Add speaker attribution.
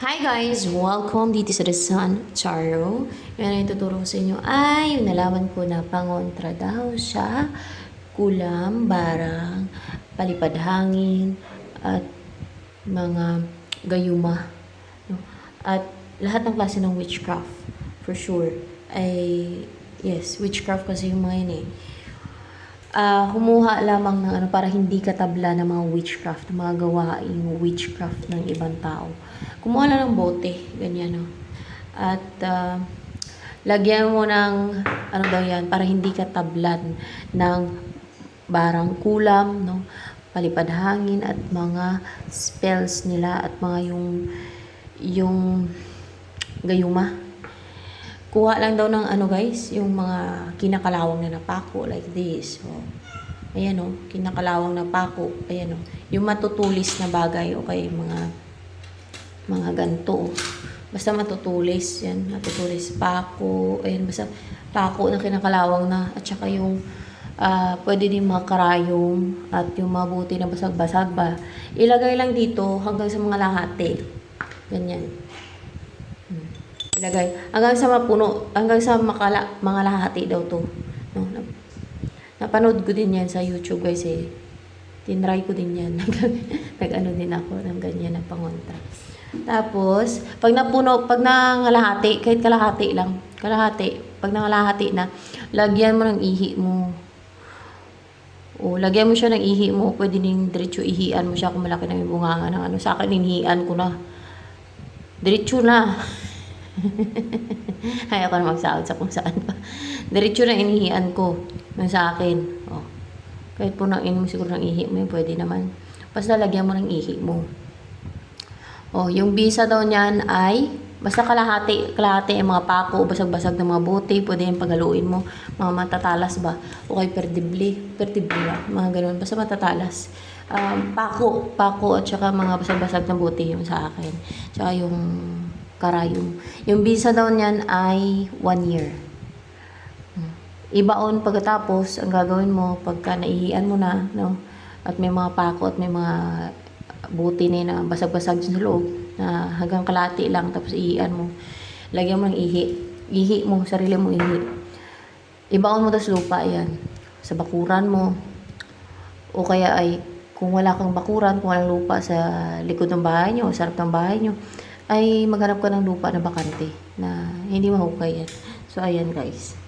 Speaker 1: Hi guys! Welcome dito sa The Sun Charo. Yan ang ituturo ko sa inyo ay yung nalaman ko na pangontra daw siya, kulam, barang, palipad hangin, at mga gayuma. No? At lahat ng klase ng witchcraft, for sure, ay yes, witchcraft kasi yung mga yun eh. Kumuha lamang ng para hindi katabla ng mga witchcraft, mga gawaing witchcraft ng ibang tao. Kumuha lang ng bote, ganyan, no? At lagyan mo ng daw yan, para hindi katablan ng barang kulam, no? Palipad hangin at mga spells nila at mga yung gayuma. Kuha lang daw ng guys, yung mga kinakalawang na napako like this. Oh. Ayan oh, kinakalawang na pako. Ayan oh. Yung matutulis na bagay o kaya mga ganto. Oh. Basta matutulis, yan, matutulis pako. Ayan, basta pako na kinakalawang na at saka yung pwede din mga karayom at yung mabuti na basag-basag ba. Ilagay lang dito hanggang sa mga lahati. Ganyan. Ilagay hanggang sa mapuno, hanggang sa mga lahati daw to. No? Napanood ko din yan sa YouTube guys eh. Tinry ko din yan. Nag-ano din ako ng ganyan na pangontra. Tapos, pag napuno, pag nangalahati, kahit kalahati lang, pag nangalahati na, lagyan mo ng ihi mo. O, lagyan mo siya ng ihi mo, pwede din diretso ihian mo siya kung malaki na yung bunganga ng sa akin, inihian ko na. Diretso na. Ayaw ko na magsahod sa kung saan pa. Diretso na inihian ko ng sa akin. Oh. Kahit po nang mo siguro ng ihi mo, pwede naman. Basta lagyan mo ng ihi mo. Oh, yung bisa daw niyan ay basta kalahati ang mga pako, basag-basag na mga bote, pwede yung paghaluin mo, mga matatalas ba, o kay perdible ba, mga ganoon, basta matatalas. Pako at saka mga basag-basag na bote yung sa akin. Tsaka yung karayom. Yung bisa daw niyan ay 1 year. Ibaon pagkatapos, ang gagawin mo, pagka naihian mo na, no? At may mga pako at may mga buti na basag-basag sa loob, na hanggang kalati lang, tapos ihian mo. Lagyan mo ng ihi. Ihi mo, sarili mo ihi. Ibaon mo tas lupa yan. Sa bakuran mo. O kaya ay, kung wala kang bakuran, kung walang lupa sa likod ng bahay nyo, sa harap ng bahay nyo, ay maghanap ka ng lupa na bakante na hindi mahukay yan. So, ayan guys.